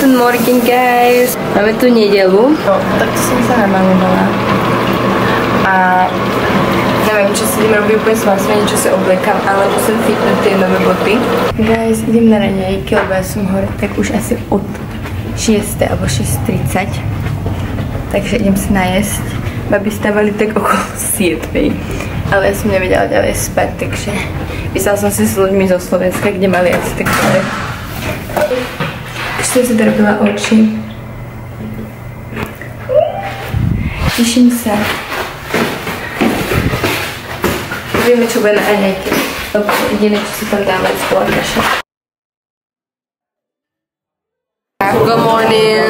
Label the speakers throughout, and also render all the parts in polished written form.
Speaker 1: Guten Morgen, guys. Máme tu nedeľu.
Speaker 2: No, takto som sa namalovala. A neviem, čo si idem robiť úplne svásne, čo si obliekam, ale musím fitnúť tie nové boty. Guys, idem na raňajky, lebo ja som hore tak už asi od 6. alebo 6:30. Takže idem si najesť. Babi stávali tak okolo 7. Ale ja som nevedela ďalej spať, takže písala som si s ľuďmi zo Slovenska, kde mali asi tak dobre. Ešte som si dorobila oči. Teším sa. Vieme, čo bude na raňajky. Lebo jediné, čo si tam dáme, je bola kaša.
Speaker 1: Good morning.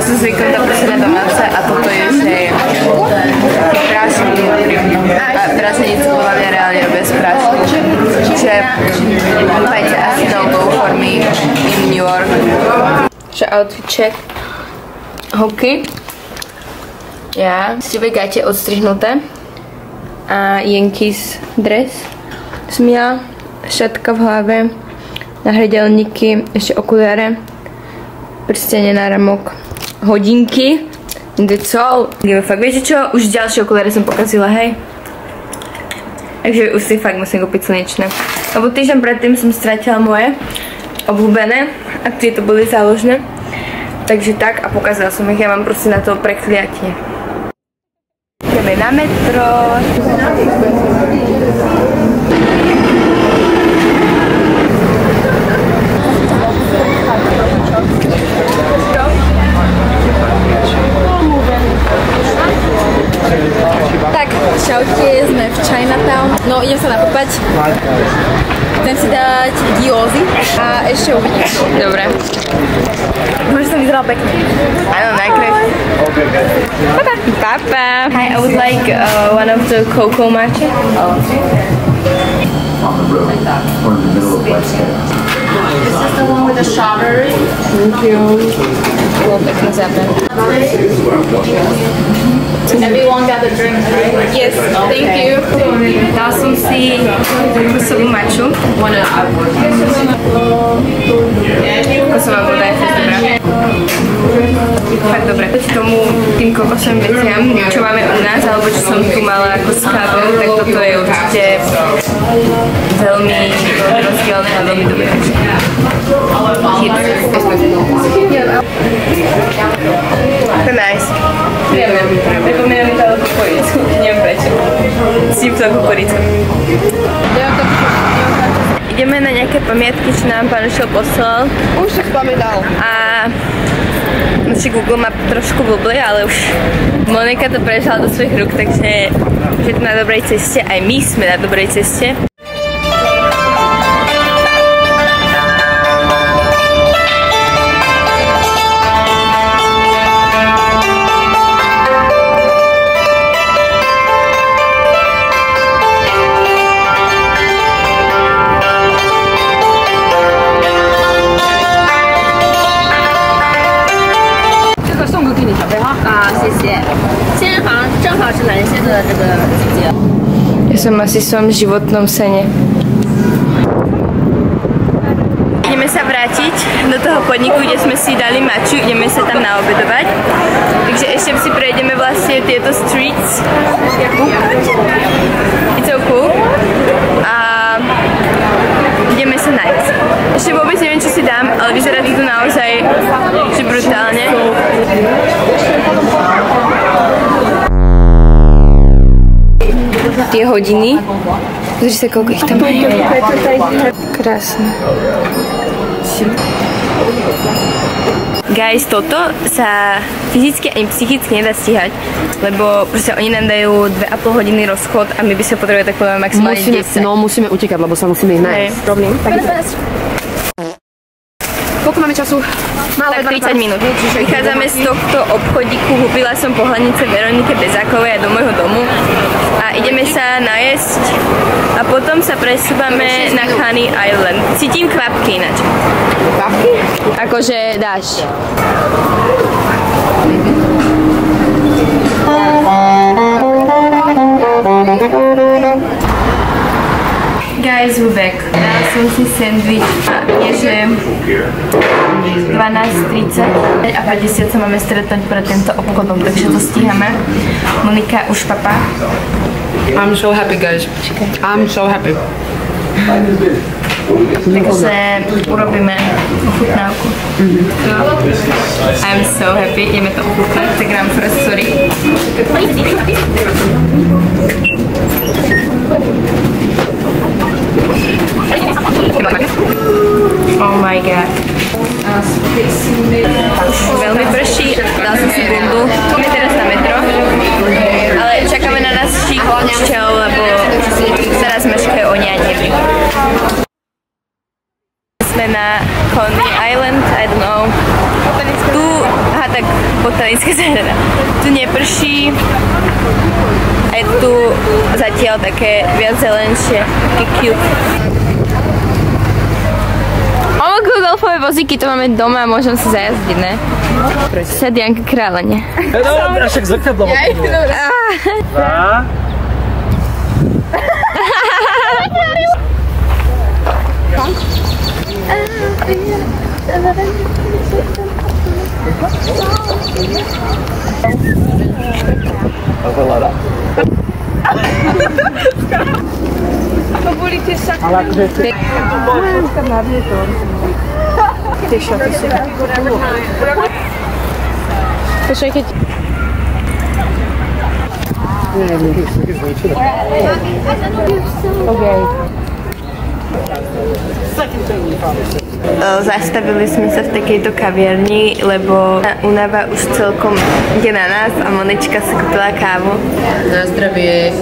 Speaker 2: Som zvyknutá proste na domáce a toto je, že prášku a prášenicu podľa mňa reálne robia z prášku. Čiže majte asi no-go for me in New York.
Speaker 1: Že outfit check. Hoky. Ja. Ste vegáte odstrihnuté. A Yankees dress. Som ja. Šatka v hlave. Nahredelníky. Ešte okuliare. Prstenie, náramok. Hodinky. That's all. Fakt, viete čo? Už ďalšie okuliare som pokazila, hej. Takže už si fakt musím kúpiť slnečné. Lebo týždeň predtým som stratila moje obľúbené a tieto boli záložné. Takže tak a pokazila som ich. Ja mám proste na to prekliatie. Ideme na metro.
Speaker 3: Tak, čaute, sme v Chinatown. No, idem sa nakúpať. Chcem si dať gyózy a ešte uvidím.
Speaker 1: Dobre.
Speaker 3: Možno som vyzerala pekne.
Speaker 2: Áno, najkrajšie.
Speaker 1: Papa.
Speaker 2: Hi, I would like one of the cocoa matcha.
Speaker 4: On the road or in the middle of West End.
Speaker 3: This is the one with the strawberry.
Speaker 1: Thank you. Pekne záber.
Speaker 3: Everyone got the drink, right?
Speaker 2: Yes, thank you. Dala som si kusovú maču. Kusová voda je fakt dobrá. Fakt dobré. K tomu tým kokosovým veciam, čo máme u nás, alebo čo som tu mala ako s kávou, tak toto je určite veľmi rozdielne a veľmi dobré. To je nice. Pripomína mi to kukuricu, neviem prečo. Cítim to kukuricu. Ideme na nejaké pamiatky, čo nám pán Ušel poslal.
Speaker 5: Už si spomínal.
Speaker 2: A naši Google Map trošku blblý, ale už Monika to prežala do svojich rúk, takže je to na dobrej ceste. Aj my sme na dobrej ceste. Ja som asi v svojom životnom sene. Ideme sa vrátiť do toho podniku, kde sme si dali maču, ideme sa tam naobedovať. Takže ešte si prejdeme vlastne tieto streets. It's so cool. A ideme sa nájsť. Ešte vôbec neviem, čo si dám, ale vyzerá to tu naozaj že brutálne. Tie hodiny. Pozri sa, koľko ich tam je. Krásne. Guys, toto sa fyzicky ani psychicky nedá stíhať, lebo proste oni nám dajú 2,5 hodiny rozchod a my by sa potrebovali tak povedať maximálne 10.
Speaker 5: No, musíme utekať, lebo sa musíme ich nájsť.
Speaker 2: Problém.
Speaker 5: Koľko máme času?
Speaker 2: Tak 30 minút. Vychádzame z tohto obchodíku, kúpila som pohľadnice Veronike Bezákovej do môjho domu a ideme sa najesť a potom sa presúvame na Honey Island. Cítim kvapky ináč.
Speaker 5: Kvapky?
Speaker 1: Akože dáš.
Speaker 2: Guys, Guys, we're back. Dala som si sandwich a je, že 12:30 a 50 sa máme stretnúť pre tento obchodom, takže to stíhame. Monika už papá.
Speaker 5: I'm so happy, guys. I'm so happy.
Speaker 2: Takže urobíme ochutnávku. I'm so happy, ideme to ochutnať, tak dám first, sorry. Oh my god. Veľmi prší, dal som si bundu. Sme teraz na metro, ale čakáme na nás šík učiteľ, lebo teraz meškajú oni a neviem. Sme na Coney Island, I don't know. Tu, aha, tak botanická záhrada. Tu neprší. Aj tu zatiaľ také viac zelenšie, také cute. Golfové vozíky, to máme doma a môžem si zajazdiť, ne? Sad Janka Kráľa, ne?
Speaker 6: Dobrá, však zrkadlo.
Speaker 5: Povolíte sa.
Speaker 6: Ale akože...
Speaker 5: Počkaj, keď...
Speaker 2: Zastavili sme sa v takejto kaviarni, lebo únava už celkom ide na nás a Monečka si kúpila kávu.
Speaker 5: Na zdravie,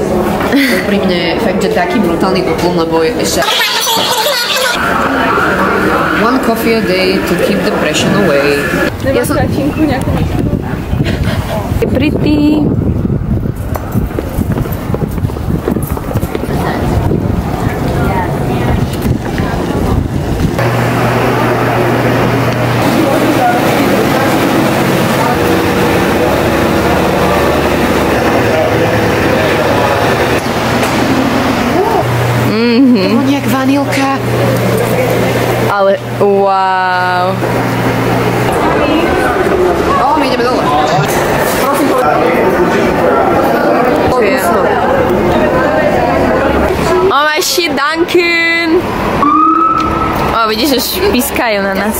Speaker 5: úprimne, fakt, že taký brutálny kúpon, lebo je ešte... One coffee a day to keep depression away.
Speaker 3: Ja som kačinku nejakú.
Speaker 2: Je pretty.
Speaker 5: Nejak vanilka.
Speaker 2: Ale wow.
Speaker 5: My ideme dole.
Speaker 2: Oh my shit, Duncan! vidíš, že pískajú na nás.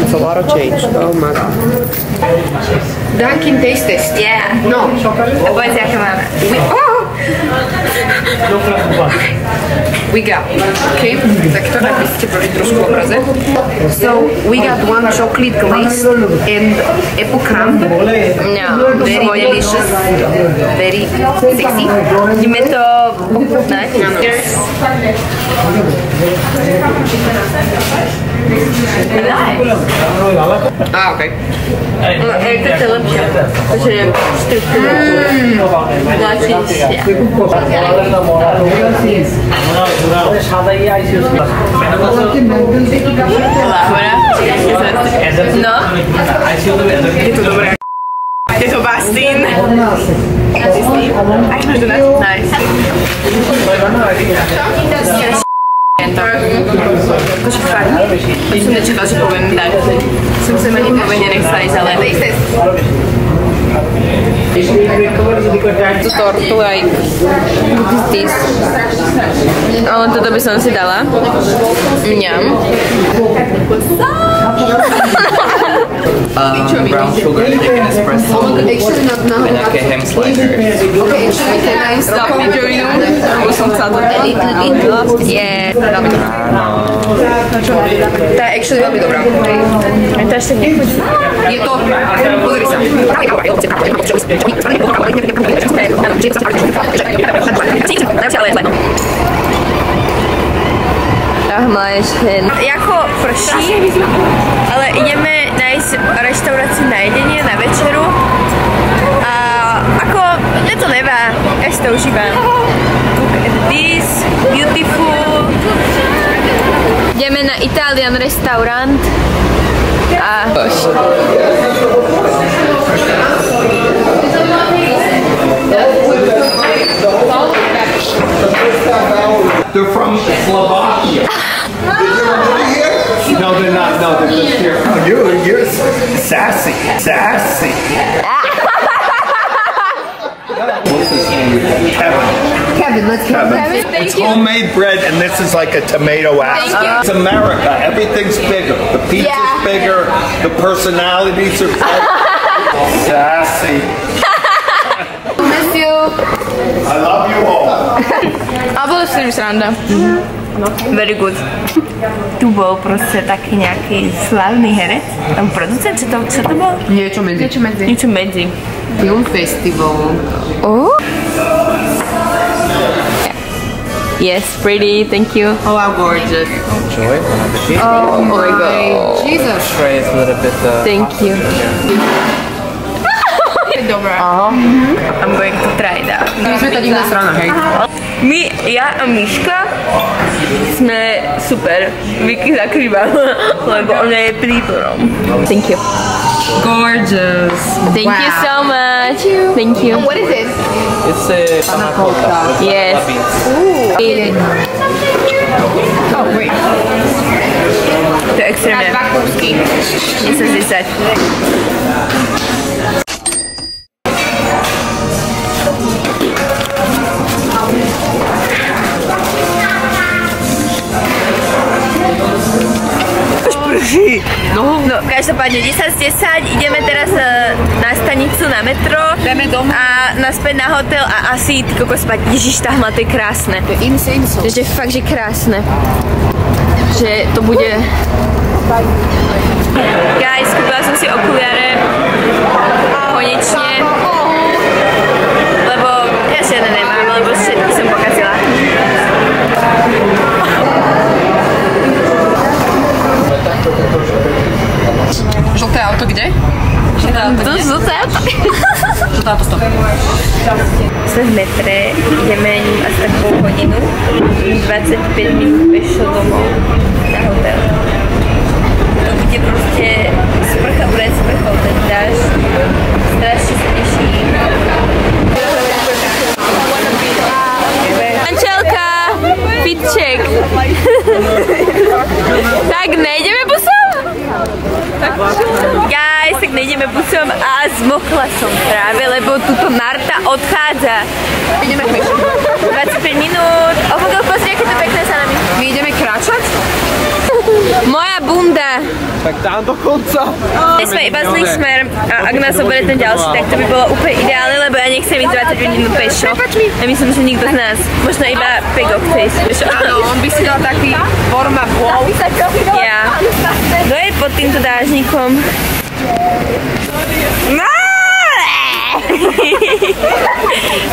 Speaker 5: It's a lot of change. Oh my god. Dunkin' taste test.
Speaker 2: Yeah.
Speaker 5: No.
Speaker 2: A povedz, aké máme.
Speaker 5: We got, okay, tak to napíšte proti trošku obraze. So, we got one chocolate glaze and apple crumb.
Speaker 2: No,
Speaker 5: Very delicious, very sexy.
Speaker 2: ideme to ochutnať.
Speaker 5: Cheers. Okay.
Speaker 2: No, to je lepšie, protože mladšie. No,
Speaker 5: Je to dobré. Je to basín.
Speaker 2: nice.
Speaker 5: Som nečakala, že poviem tak. Som sa ani povede nechcela ísť, ale...
Speaker 2: Tu tortu aj this. Ale toto by som si dala. Mňam.
Speaker 7: Brown sugar, thick and espresso, and a ham slider.
Speaker 2: Stop enjoying it. Lebo som chcela to little bit. Yeah.
Speaker 5: Tá je actually veľmi dobrá.
Speaker 2: To ešte nechutí.
Speaker 5: Je to... Pozri sa.
Speaker 2: Jako prší, ale ideme nájsť reštauráciu na jedenie, na večeru. A ako, mne to nevá, ja si to užívam. Look at this, beautiful. Ideme na Italian restaurant. A...
Speaker 6: Sassy. Sassy. What's his name?
Speaker 5: Kevin, let's go.
Speaker 6: Kevin. It's homemade bread, and this is like a tomato apple. It's America. Everything's bigger. The pizza's bigger. The personalities are bigger. Sassy.
Speaker 5: Miss you.
Speaker 6: I love you all.
Speaker 2: A bylo s ním sranda.
Speaker 1: Very good. Tu bol proste taký nejaký slavný herec, tam producent, čo to bol?
Speaker 5: Niečo medzi.
Speaker 1: Niečo medzi.
Speaker 5: Film festival.
Speaker 1: Oh. Yes, pretty, thank you.
Speaker 5: Oh, how gorgeous.
Speaker 7: Enjoy. Bon appetit.
Speaker 1: Oh my god.
Speaker 5: Jesus.
Speaker 7: Try it a little bit.
Speaker 1: Thank you.
Speaker 2: Dobré.
Speaker 1: I'm going to try that.
Speaker 5: My sme tá divná strana, hej?
Speaker 1: My, ja a Miška sme super. Vicky zakrývala, lebo ona je príborom. Thank you.
Speaker 5: Gorgeous.
Speaker 1: Thank you so much. Thank you.
Speaker 2: What is this?
Speaker 7: It's a panna cotta.
Speaker 1: Yes.
Speaker 7: Beans.
Speaker 2: Oh, wait.
Speaker 1: To je extrémne.
Speaker 2: Dva kúsky.
Speaker 1: 10. No, každopádne 10:10, ideme teraz na stanicu na metro a naspäť na hotel a asi ty kokos spať. Ježiš, tá hmla, to je krásne.
Speaker 5: To je insane so.
Speaker 1: To je fakt, že krásne. Že to bude... Guys, kúpila som si okuliare. Konečne. Lebo ja žiadne nemám, lebo všetky som pokazila.
Speaker 5: Žlté auto kde?
Speaker 1: Žlté auto.
Speaker 5: Žlté auto stop.
Speaker 1: Sme v metre, ideme ním asi tak pol hodinu, 25 minút pešo domov na hotel. To bude proste sprcha, bude sprchol ten dáž, strašne sa teším. Manželka, fit check. Tak nejdeme busom? Guys, tak nejdeme busom a zmokla som práve, lebo tuto Marta odchádza.
Speaker 5: Ideme pešo.
Speaker 1: 25 minút. Opokol, pozri, aké to pekné za nami.
Speaker 5: My ideme kráčať?
Speaker 1: Moja bunda.
Speaker 7: Tak tam do konca.
Speaker 1: Sme iba zlý smer a ak nás zoberie ten ďalší, tak to by bolo úplne ideálne, lebo ja nechcem ísť 20 minút pešo. A myslím, že nikto z nás, možno iba Pego chce ísť pešo.
Speaker 5: Áno, on by si dal taký forma wow.
Speaker 1: Ja. Kto je pod týmto dážnikom?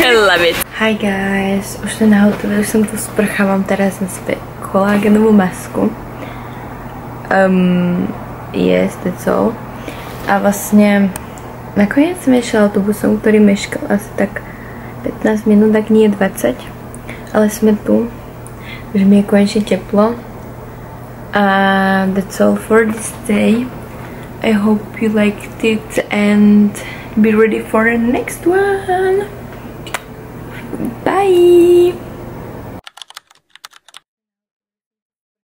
Speaker 1: I love it. Hi guys, už som na hoteli, už som tu sprchávam teraz na sebe kolágenovú masku. Yes, that's all. A vlastne nakoniec som išla autobusom, ktorý meškal asi tak 15 minút, tak nie 20. Ale sme tu. Už mi je konečne teplo. That's all for this day. I hope you liked it and be ready for the next one. Bye!